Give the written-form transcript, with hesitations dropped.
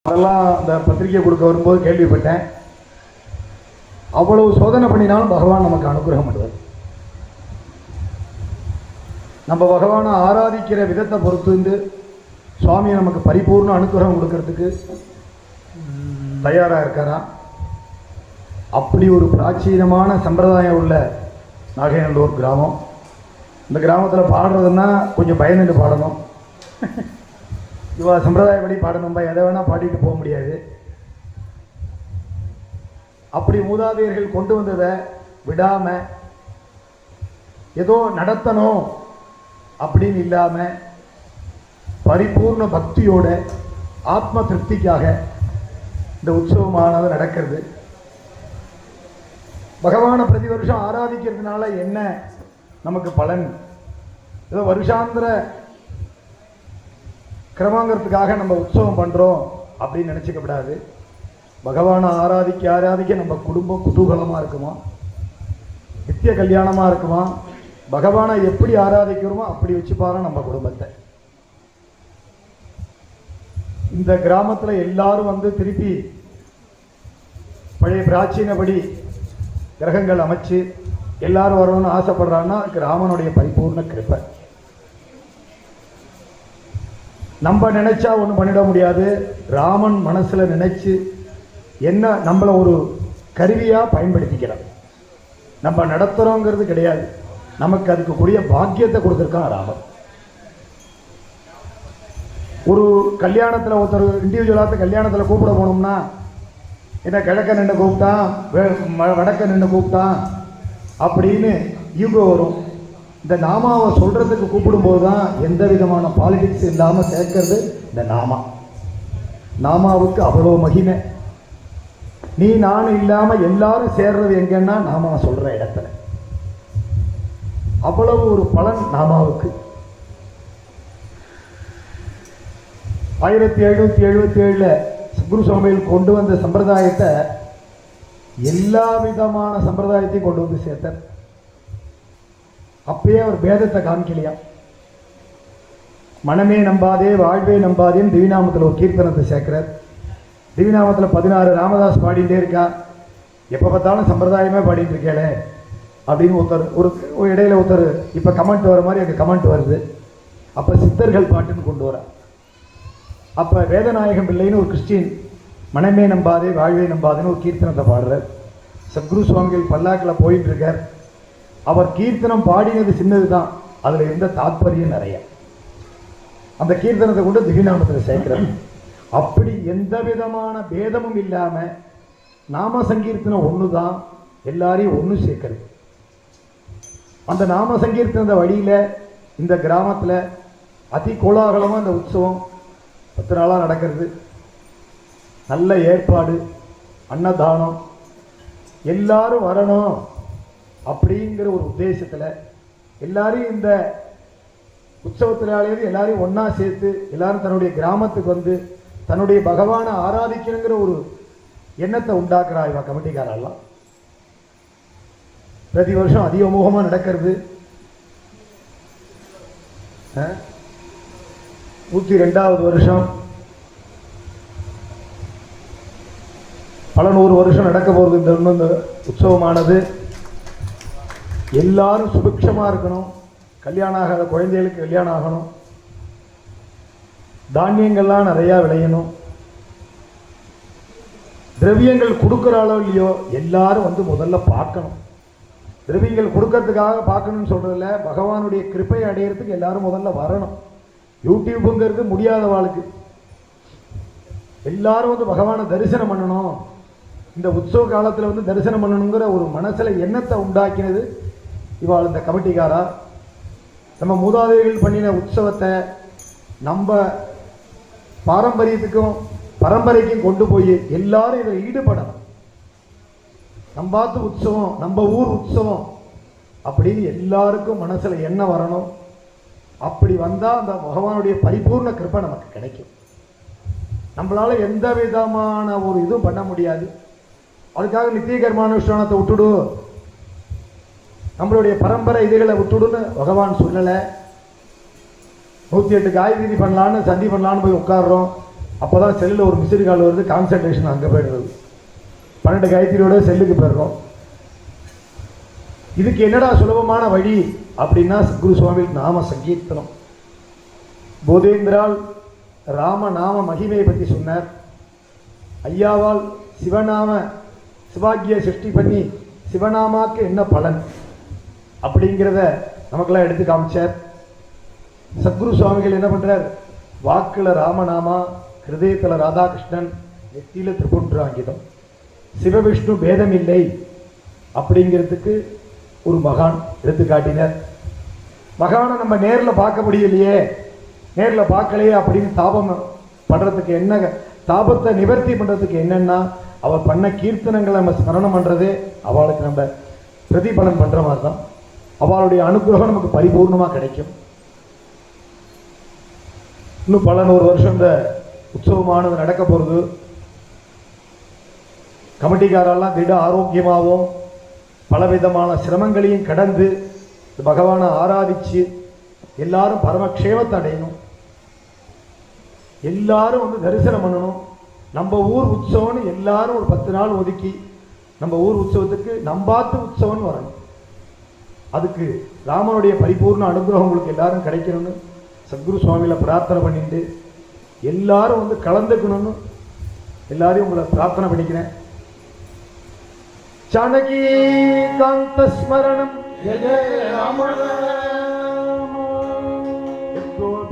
அதெல்லாம் அந்த பத்திரிகை கொடுக்க வரும்போது கேள்விப்பட்டேன். அவ்வளவு சோதனை பண்ணினாலும் பகவான் நமக்கு அனுகிரகம் பண்ணுவார். நம்ம பகவானை ஆராதிக்கிற விதத்தை பொறுத்து சுவாமியை நமக்கு பரிபூர்ண அனுகிரகம் கொடுக்கறதுக்கு தயாராக இருக்காரா. அப்படி ஒரு பிராச்சீனமான சம்பிரதாயம் உள்ள நாகைநல்லூர் கிராமம். இந்த கிராமத்தில் பாடுறதுன்னா கொஞ்சம் பயந்துட்டு பாடணும். இவா சம்பிரதாயப்படி பாடணும்பா, எதை வேணால் பாடிட்டு போக முடியாது. அப்படி மூதாதையர்கள் கொண்டு வந்ததை விடாமல் ஏதோ நடத்தணும் அப்படின்னு இல்லாமல் பரிபூர்ண பக்தியோட ஆத்ம திருப்திக்காக இந்த உற்சவமானது நடக்கிறது. பகவானை பிரதி வருஷம் ஆராதிக்கிறதுனால என்ன நமக்கு பலன்? ஏதோ வருஷாந்திர கிரமங்கிறதுக்காக நம்ம உற்சவம் பண்ணுறோம் அப்படின்னு நினச்சிக்கப்படாது. பகவானை ஆராதிக்க ஆராதிக்க நம்ம குடும்பம் குதூகலமாக இருக்குமா, நித்திய கல்யாணமாக இருக்குமா. பகவானை எப்படி ஆராதிக்கிறோமோ அப்படி வச்சுப்பாரோ நம்ம குடும்பத்தை. இந்த கிராமத்தில் எல்லாரும் திருப்பி பழைய பிராச்சீனபடி கிரகங்கள் அமைச்சு எல்லாரும் வரணும்னு ஆசைப்படுறாங்கன்னா அதுக்கு ராமனுடைய பரிபூர்ண கிருபை. நம்ம நினைச்சா ஒன்றும் பண்ணிட முடியாது. ராமன் மனசில் நினைச்சு என்ன நம்மளை ஒரு கருவியாக பயன்படுத்திக்கிறான். நம்ம நடத்துகிறோங்கிறது கிடையாது, நமக்கு அதுக்கு கூடிய பாக்கியத்தை கொடுத்துருக்கான் ராமன். ஒரு கல்யாணத்தில் ஒருத்தர் இண்டிவிஜுவலாக கல்யாணத்தில் கூப்பிட போனோம்னா என்ன கிழக்க நின்று கூப்பிட்டான் வடக்க நின்று கூப்பிட்டான் அப்படின்னு ஈகோ வரும். இந்த நாமாவை சொல்கிறதுக்கு கூப்பிடும்போது தான் எந்த விதமான பாலிடிக்ஸ் இல்லாமல் சேர்க்கறது இந்த நாமாவுக்கு அவ்வளோ மகிமை. நீ நான் இல்லாமல் எல்லாரும் சேர்றது எங்கன்னா நாமா சொல்கிற இடத்துல அவ்வளவு ஒரு பலன் நாமாவுக்கு. 1777 குரு சுவாமிகள் கொண்டு வந்த சம்பிரதாயத்தை எல்லா விதமான சம்பிரதாயத்தையும் கொண்டு வந்து சேர்த்தார். அப்பயே அவர் பேதத்தை காமிக்கலையா. மனமே நம்பாதே வாழ்வே நம்பாதேன்னு திவிநாமத்தில் ஒரு கீர்த்தனத்தை சேர்க்கிறார். திவிநாமத்தில் 16 ராமதாஸ் பாடிட்டே இருக்கா. எப்போ பார்த்தாலும் சம்பிரதாயமே பாடிட்டு இருக்கேளே அப்படின்னு ஒரு இடையில இப்போ கமெண்ட் வர மாதிரி எனக்கு கமெண்ட் வருது. அப்போ சித்தர்கள் பாட்டுன்னு கொண்டு வர. அப்போ வேதநாயகம் பிள்ளைன்னு ஒரு கிறிஸ்டின் மனமே நம்பாதே வாழ்வே நம்பாதேன்னு ஒரு கீர்த்தனத்தை பாடுறார். சத்குரு சுவாமிகள் பல்லாக்கில் போயிட்டு இருக்கார். அவர் கீர்த்தனம் பாடினது சின்னது தான், அதில் இருந்த தாத்பரியம் நிறைய. அந்த கீர்த்தனத்தை கொண்டு திவ்யநாமத்தில் சேர்க்கிறார். அப்படி எந்த விதமான பேதமும் இல்லாமல் நாம சங்கீர்த்தனம் ஒன்று தான் எல்லாரையும் ஒன்று சேர்க்கிறது. அந்த நாம சங்கீர்த்தன வழியில் இந்த கிராமத்தில் அதி கோலாகலமாக அந்த உற்சவம் 10 நாளாக நடக்கிறது. நல்ல ஏற்பாடு, அன்னதானம், எல்லாரும் வரணும் அப்படிங்கிற ஒரு உத்தேசத்தில் எல்லாரையும் இந்த உற்சவத்திலாலேயே எல்லாரையும் ஒன்றா சேர்த்து எல்லாரும் தன்னுடைய கிராமத்துக்கு வந்து தன்னுடைய பகவானை ஆராதிக்கணுங்கிற ஒரு எண்ணத்தை உண்டாக்குறா இவ கமிட்டிக்காரெல்லாம். பிரதி வருஷம் அதிகமுகமாக நடக்கிறது. 102வது வருஷம், பல 100 வருஷம் நடக்க போகிறது இந்த உற்சவமானது. எல்லாரும் சுபிக்ஷமாக இருக்கணும், கல்யாணம் ஆகாத குழந்தைகளுக்கு கல்யாணம் ஆகணும், தானியங்கள்லாம் நிறையா விளையணும், திரவியங்கள் கொடுக்குறாளோ இல்லையோ எல்லாரும் முதல்ல பார்க்கணும். திரவியங்கள் கொடுக்கறதுக்காக பார்க்கணும்னு சொல்கிறதில்ல, பகவானுடைய கிருப்பை அடையிறதுக்கு எல்லாரும் முதல்ல வரணும். யூடியூப்புங்கிறது முடியாத வாழ்க்கை. எல்லாரும் பகவானை தரிசனம் பண்ணணும், இந்த உற்சவ காலத்தில் தரிசனம் பண்ணணுங்கிற ஒரு மனசில் எண்ணத்தை உண்டாக்கினது இவாள் இந்த கமிட்டிக்காரா. நம்ம மூதாதையர்கள் பண்ணின உற்சவத்தை நம்ம பாரம்பரியத்துக்கும் பரம்பரைக்கும் கொண்டு போய் எல்லாரும் இதில் ஈடுபடணும். நம்பாத்து உற்சவம், நம்ம ஊர் உற்சவம் அப்படின்னு எல்லாருக்கும் மனசில் எண்ணம் வரணும். அப்படி வந்தால் அந்த பகவானுடைய பரிபூர்ண கிருபை நமக்கு கிடைக்கும். நம்மளால் எந்த விதமான ஒரு இதுவும் பண்ண முடியாது. அதுக்காக நித்திய கர்மானுஷ்டானத்தை விட்டுடு, நம்மளுடைய பரம்பரை இதுகளை விட்டுடுன்னு பகவான் சொல்லலை. 108 காய்கறி பண்ணலான்னு சந்தி பண்ணலான்னு போய் உட்காடுறோம். அப்போ தான் செல்லில் ஒரு மிஸ்டு கால் வருது, கான்சன்ட்ரேஷன் அங்கே போயிடுறது. 12 காயத்ரியோட செல்லுக்கு போயிடுறோம். இதுக்கு என்னடா சுலபமான வழி அப்படின்னா குரு சுவாமி நாம சங்கீர்த்தனம். போதேந்திரால் ராம நாம மகிமையை பற்றி சொன்னார். ஐயாவால் சிவநாம சிவாக்கிய சிருஷ்டி பண்ணி சிவநாமாக்கு என்ன பலன் அப்படிங்கிறத நமக்கெல்லாம் எடுத்து காமிச்சார். சத்குரு சுவாமிகள் என்ன பண்றார்? வாக்குல ராமநாமா, ஹிருதயத்தில் ராதாகிருஷ்ணன், நெத்தியில திரிபுராங்கிதம், சிவவிஷ்ணு பேதம் இல்லை அப்படிங்கிறதுக்கு ஒரு மகான் எடுத்து காட்டினார். மகானை நம்ம நேரில் பார்க்க முடியலையே, நேரில் பார்க்கலையே அப்படின்னு தாபம் பண்றதுக்கு என்ன, தாபத்தை நிவர்த்தி பண்றதுக்கு என்னன்னா அவர் பண்ண கீர்த்தனங்களை நம்ம ஸ்மரணம் பண்றதே அவளுக்கு நம்ம பிரதிபலன் பண்ற மாதிரி தான். அவளுடைய அனுகிரகம் நமக்கு பரிபூர்ணமாக கிடைக்கும். இன்னும் பல 100 வருஷம் இந்த உற்சவமானது நடக்க போகிறது. கமிட்டிக்காரெல்லாம் திட ஆரோக்கியமாகவும் பலவிதமான சிரமங்களையும் கடந்து பகவானை ஆராதிச்சு எல்லாரும் பரமக்ஷேமத்தை அடையணும். எல்லாரும் வந்து தரிசனம் பண்ணணும். நம்ம ஊர் உற்சவம்னு எல்லாரும் ஒரு 10 நாள் ஒதுக்கி நம்ம ஊர் உற்சவத்துக்கு நம்பாத்து உற்சவம்னு வரணும். அதுக்கு ராமனுடைய பரிபூர்ண அனுகிரகம் உங்களுக்கு எல்லாரும் கிடைக்கணும்னு சத்குரு சுவாமியில பிரார்த்தனை பண்ணிட்டு எல்லாரும் வந்து கலந்துக்கணும்னு எல்லாரையும் உங்களை பிரார்த்தனை பண்ணிக்கிறேன். ஜானகி காந்த ஸ்மரணம். ஜெய ஜெய ராம